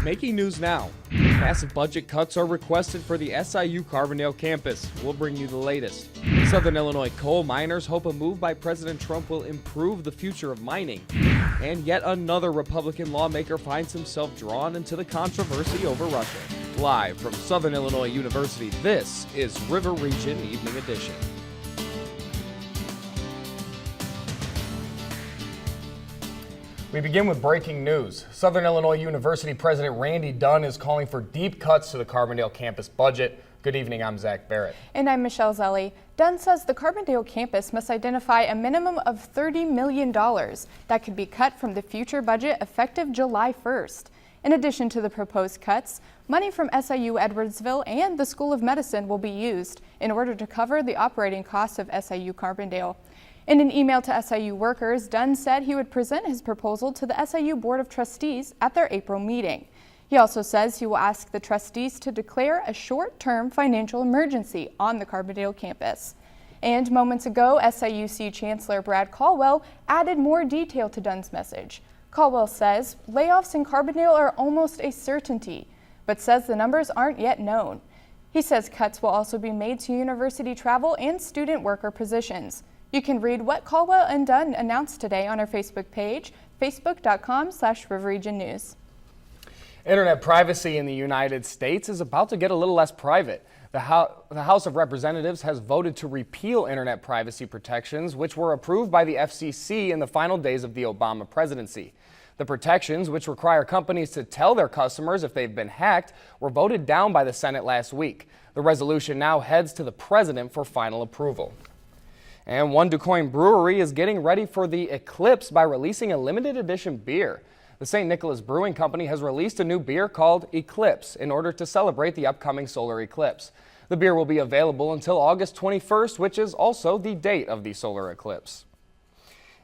Making news now. Massive budget cuts are requested for the SIU Carbondale campus. We'll bring you the latest. Southern Illinois coal miners hope a move by President Trump will improve the future of mining. And yet another Republican lawmaker finds himself drawn into the controversy over Russia. Live from Southern Illinois University, this is River Region Evening Edition. We begin with breaking news. Southern Illinois University President Randy Dunn is calling for deep cuts to the Carbondale campus budget. Good evening, I'm Zach Barrett. And I'm Michelle Zelli. Dunn says the Carbondale campus must identify a minimum of $30 million that could be cut from the future budget effective July 1st. In addition to the proposed cuts, money from SIU Edwardsville and the School of Medicine will be used in order to cover the operating costs of SIU Carbondale. In an email to SIU workers, Dunn said he would present his proposal to the SIU Board of Trustees at their April meeting. He also says he will ask the trustees to declare a short-term financial emergency on the Carbondale campus. And moments ago, SIUC Chancellor Brad Caldwell added more detail to Dunn's message. Caldwell says layoffs in Carbondale are almost a certainty, but says the numbers aren't yet known. He says cuts will also be made to university travel and student worker positions. You can read what Caldwell and Dunn announced today on our Facebook page, facebook.com/RiverRegionNews. Internet privacy in the United States is about to get a little less private. The House of Representatives has voted to repeal internet privacy protections, which were approved by the FCC in the final days of the Obama presidency. The protections, which require companies to tell their customers if they've been hacked, were voted down by the Senate last week. The resolution now heads to the president for final approval. And one DuQuoin brewery is getting ready for the eclipse by releasing a limited edition beer. The St. Nicholas Brewing Company has released a new beer called Eclipse in order to celebrate the upcoming solar eclipse. The beer will be available until August 21st, which is also the date of the solar eclipse.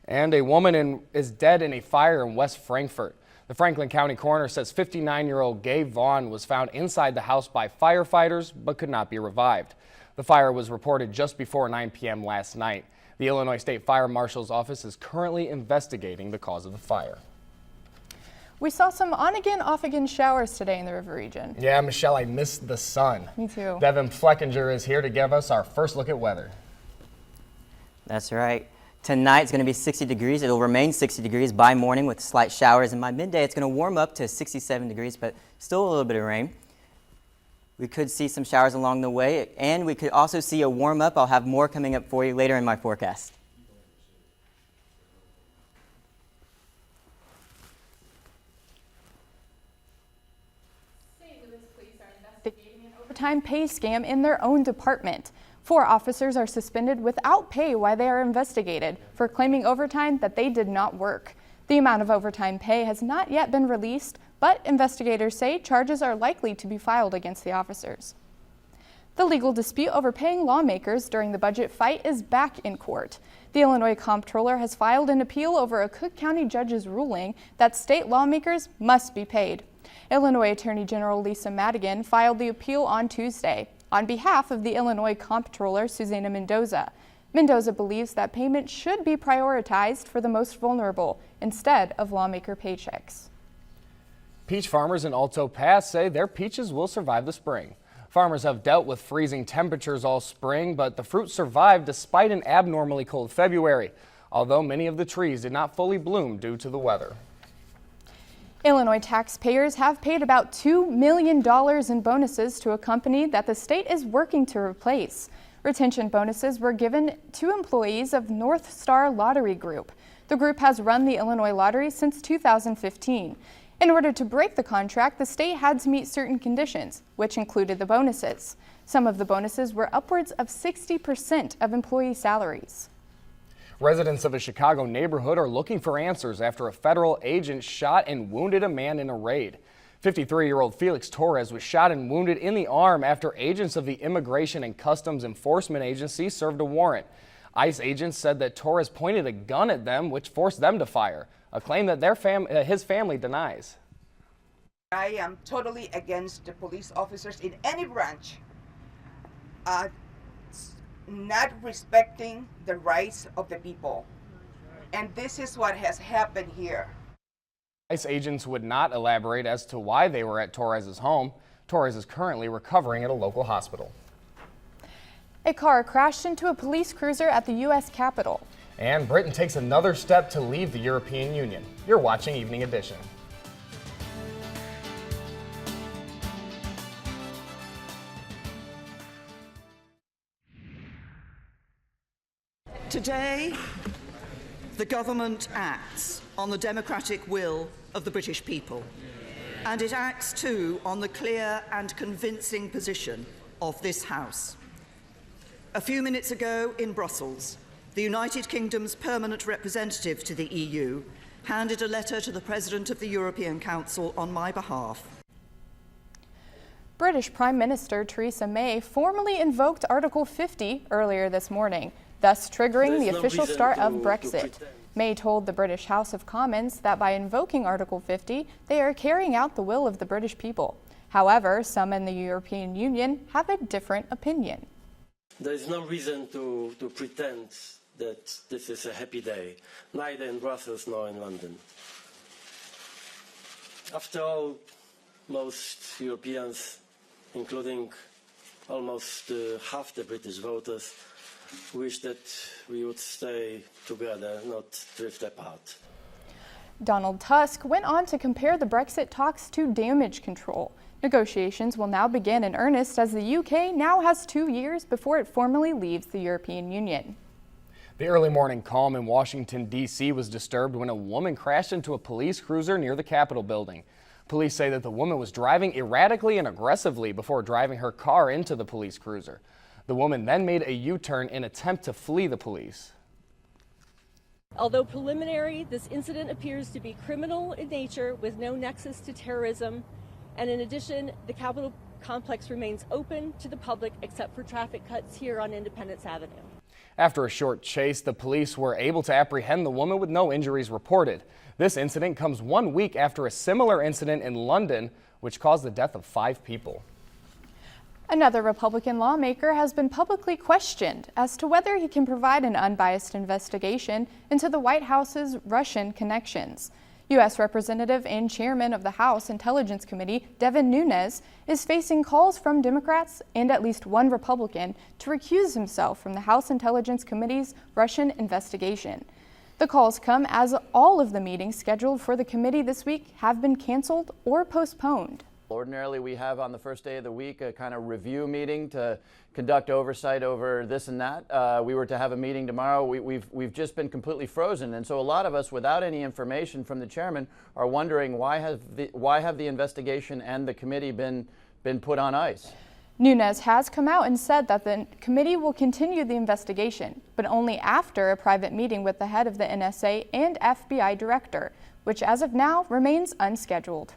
And a woman is dead in a fire in West Frankfort. The Franklin County coroner says 59-year-old Gabe Vaughn was found inside the house by firefighters but could not be revived. The fire was reported just before 9 p.m. last night. The Illinois State Fire Marshal's office is currently investigating the cause of the fire. We saw some on-again, off-again showers today in the River Region. Yeah, Michelle, I missed the sun. Me too. Devin Fleckinger is here to give us our first look at weather. That's right. Tonight it's going to be 60 degrees. It'll remain 60 degrees by morning with slight showers, and by midday it's going to warm up to 67 degrees, but still a little bit of rain. We could see some showers along the way, and we could also see a warm up. I'll have more coming up for you later in my forecast. St. Louis police are investigating an overtime pay scam in their own department. 4 officers are suspended without pay while they are investigated for claiming overtime that they did not work. The amount of overtime pay has not yet been released, but investigators say charges are likely to be filed against the officers. The legal dispute over paying lawmakers during the budget fight is back in court. The Illinois Comptroller has filed an appeal over a Cook County judge's ruling that state lawmakers must be paid. Illinois Attorney General Lisa Madigan filed the appeal on Tuesday on behalf of the Illinois Comptroller Susana Mendoza. Mendoza believes that payment should be prioritized for the most vulnerable instead of lawmaker paychecks. Peach farmers in Alto Pass say their peaches will survive the spring. Farmers have dealt with freezing temperatures all spring, but the fruit survived despite an abnormally cold February, although many of the trees did not fully bloom due to the weather. Illinois taxpayers have paid about $2 million in bonuses to a company that the state is working to replace. Retention bonuses were given to employees of North Star Lottery Group. The group has run the Illinois Lottery since 2015. In order to break the contract, the state had to meet certain conditions, which included the bonuses. Some of the bonuses were upwards of 60% of employee salaries. Residents of a Chicago neighborhood are looking for answers after a federal agent shot and wounded a man in a raid. 53-year-old Felix Torres was shot and wounded in the arm after agents of the Immigration and Customs Enforcement Agency served a warrant. ICE agents said that Torres pointed a gun at them, which forced them to fire, a claim that his family denies. I am totally against the police officers in any branch not respecting the rights of the people. And this is what has happened here. ICE agents would not elaborate as to why they were at Torres's home. Torres is currently recovering at a local hospital. A car crashed into a police cruiser at the U.S. Capitol. And Britain takes another step to leave the European Union. You're watching Evening Edition. Today, the government acts on the democratic will of the British people, and it acts too on the clear and convincing position of this House. A few minutes ago in Brussels, the United Kingdom's permanent representative to the EU handed a letter to the President of the European Council on my behalf. British Prime Minister Theresa May formally invoked Article 50 earlier this morning, thus triggering the official start of Brexit. May told the British House of Commons that by invoking Article 50, they are carrying out the will of the British people. However, some in the European Union have a different opinion. There is no reason to pretend that this is a happy day, neither in Brussels nor in London. After all, most Europeans, including almost half the British voters, wish that we would stay together, not drift apart. Donald Tusk went on to compare the Brexit talks to damage control. Negotiations will now begin in earnest as the UK now has 2 years before it formally leaves the European Union. The early morning calm in Washington, D.C. was disturbed when a woman crashed into a police cruiser near the Capitol building. Police say that the woman was driving erratically and aggressively before driving her car into the police cruiser. The woman then made a U-turn in an attempt to flee the police. Although preliminary, this incident appears to be criminal in nature with no nexus to terrorism. And in addition, the Capitol complex remains open to the public except for traffic cuts here on Independence Avenue. After a short chase, the police were able to apprehend the woman with no injuries reported. This incident comes 1 week after a similar incident in London, which caused the death of 5 people. Another Republican lawmaker has been publicly questioned as to whether he can provide an unbiased investigation into the White House's Russian connections. U.S. Representative and Chairman of the House Intelligence Committee, Devin Nunes, is facing calls from Democrats and at least one Republican to recuse himself from the House Intelligence Committee's Russian investigation. The calls come as all of the meetings scheduled for the committee this week have been canceled or postponed. Ordinarily, we have on the first day of the week a kind of review meeting to conduct oversight over this and that. We were to have a meeting tomorrow. We've just been completely frozen, and so a lot of us, without any information from the chairman, are wondering why have the investigation and the committee been put on ice. Nunes has come out and said that the committee will continue the investigation, but only after a private meeting with the head of the NSA and FBI director, which as of now remains unscheduled.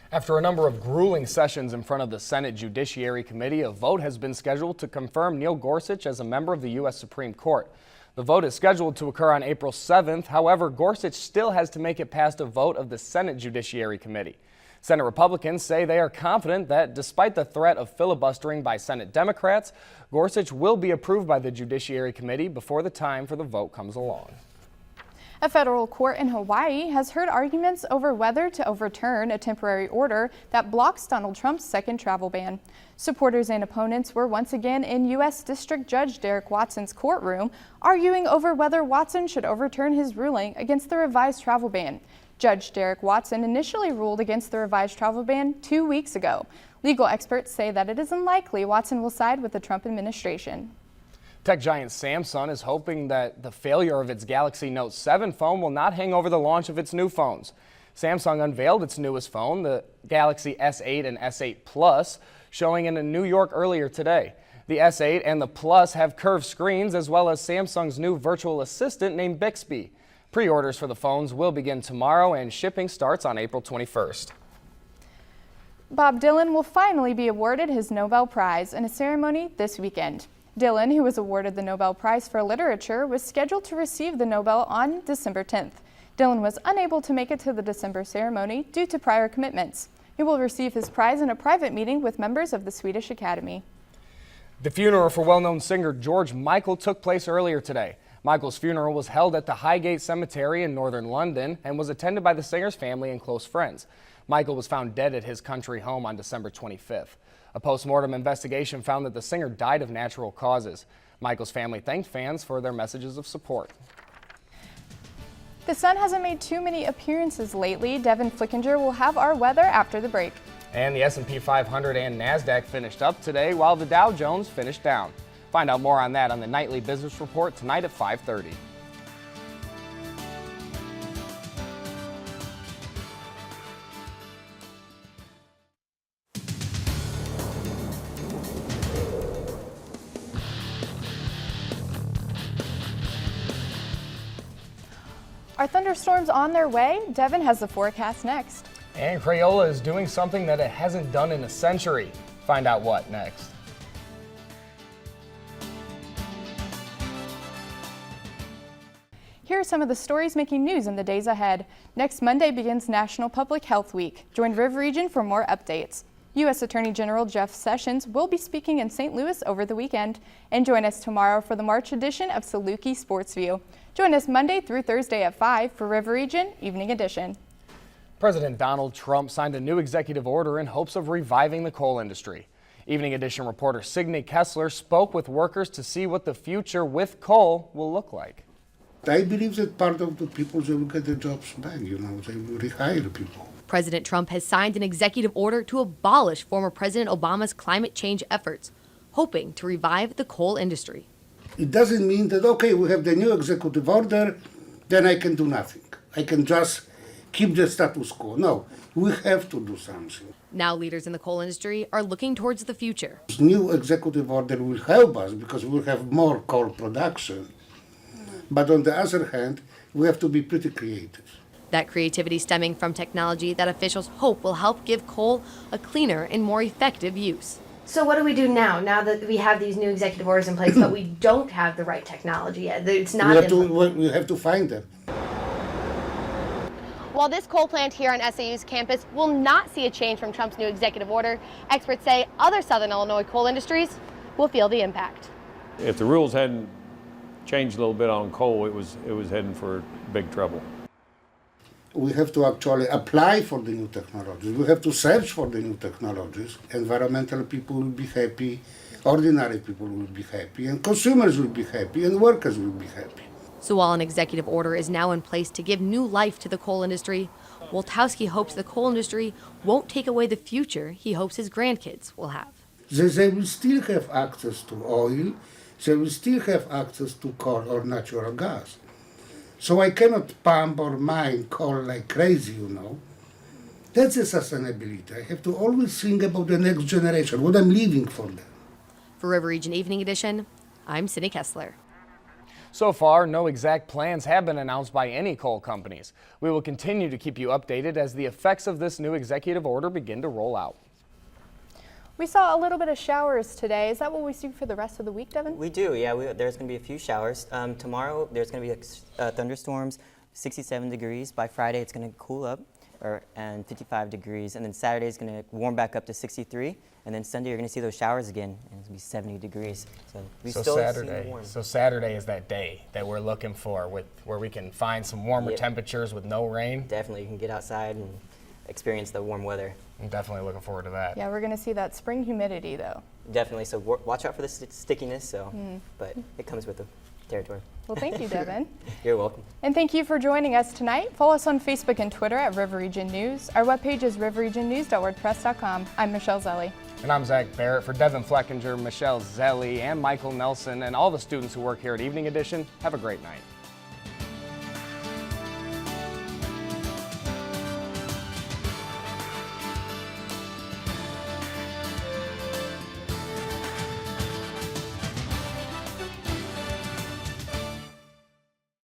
After a number of grueling sessions in front of the Senate Judiciary Committee, a vote has been scheduled to confirm Neil Gorsuch as a member of the U.S. Supreme Court. The vote is scheduled to occur on April 7th. However, Gorsuch still has to make it past a vote of the Senate Judiciary Committee. Senate Republicans say they are confident that despite the threat of filibustering by Senate Democrats, Gorsuch will be approved by the Judiciary Committee before the time for the vote comes along. A federal court in Hawaii has heard arguments over whether to overturn a temporary order that blocks Donald Trump's second travel ban. Supporters and opponents were once again in U.S. District Judge Derek Watson's courtroom, arguing over whether Watson should overturn his ruling against the revised travel ban. Judge Derek Watson initially ruled against the revised travel ban 2 weeks ago. Legal experts say that it is unlikely Watson will side with the Trump administration. Tech giant Samsung is hoping that the failure of its Galaxy Note 7 phone will not hang over the launch of its new phones. Samsung unveiled its newest phone, the Galaxy S8 and S8 Plus, showing in New York earlier today. The S8 and the Plus have curved screens as well as Samsung's new virtual assistant named Bixby. Pre-orders for the phones will begin tomorrow and shipping starts on April 21st. Bob Dylan will finally be awarded his Nobel Prize in a ceremony this weekend. Dylan, who was awarded the Nobel Prize for Literature, was scheduled to receive the Nobel on December 10th. Dylan was unable to make it to the December ceremony due to prior commitments. He will receive his prize in a private meeting with members of the Swedish Academy. The funeral for well-known singer George Michael took place earlier today. Michael's funeral was held at the Highgate Cemetery in northern London and was attended by the singer's family and close friends. Michael was found dead at his country home on December 25th. A post-mortem investigation found that the singer died of natural causes. Michael's family thanked fans for their messages of support. The sun hasn't made too many appearances lately. Devin Flickinger will have our weather after the break. And the S&P 500 and NASDAQ finished up today while the Dow Jones finished down. Find out more on that on the Nightly Business Report tonight at 5:30. Are thunderstorms on their way? Devin has the forecast next. And Crayola is doing something that it hasn't done in a century. Find out what next. Here are some of the stories making news in the days ahead. Next Monday begins National Public Health Week. Join Riv Region for more updates. U.S. Attorney General Jeff Sessions will be speaking in St. Louis over the weekend. And join us tomorrow for the March edition of SIUC Sports View. Join us Monday through Thursday at 5 for River Region Evening Edition. President Donald Trump signed a new executive order in hopes of reviving the coal industry. Evening Edition reporter Signe Kessler spoke with workers to see what the future with coal will look like. I believe that part of the people, they will get their jobs back, they will rehire people. President Trump has signed an executive order to abolish former President Obama's climate change efforts, hoping to revive the coal industry. It doesn't mean that, okay, we have the new executive order, then I can do nothing. I can just keep the status quo. No, we have to do something. Now leaders in the coal industry are looking towards the future. This new executive order will help us because we'll have more coal production. But on the other hand, we have to be pretty creative. That creativity stemming from technology that officials hope will help give coal a cleaner and more effective use. So what do we do now that we have these new executive orders in place, but we don't have the right technology yet? It's not. We have to find them. While this coal plant here on SIU's campus will not see a change from Trump's new executive order, experts say other Southern Illinois coal industries will feel the impact. If the rules hadn't changed a little bit on coal, it was heading for big trouble. We have to actually apply for the new technologies. We have to search for the new technologies. Environmental people will be happy, ordinary people will be happy, and consumers will be happy, and workers will be happy. So while an executive order is now in place to give new life to the coal industry, Woltowski hopes the coal industry won't take away the future he hopes his grandkids will have. They will still have access to oil, they will still have access to coal or natural gas. So I cannot pump or mine coal like crazy, That's the sustainability. I have to always think about the next generation, what I'm leaving for them. For River Region Evening Edition, I'm Signe Kessler. So far, no exact plans have been announced by any coal companies. We will continue to keep you updated as the effects of this new executive order begin to roll out. We saw a little bit of showers today. Is that what we see for the rest of the week, Devin? We do, yeah. There's going to be a few showers. Tomorrow, there's going to be thunderstorms, 67 degrees. By Friday, it's going to cool up, and 55 degrees. And then Saturday is going to warm back up to 63. And then Sunday, you're going to see those showers again, and it's going to be 70 degrees. So Saturday is that day that we're looking for, where we can find some warmer temperatures with no rain. Definitely, you can get outside and experience the warm weather. I'm definitely looking forward to that. Yeah, we're going to see that spring humidity, though. Definitely. So watch out for the stickiness. But it comes with the territory. Well, thank you, Devin. You're welcome. And thank you for joining us tonight. Follow us on Facebook and Twitter at River Region News. Our webpage is riverregionnews.wordpress.com. I'm Michelle Zelli. And I'm Zach Barrett. For Devin Fleckinger, Michelle Zelli, and Michael Nelson, and all the students who work here at Evening Edition, have a great night.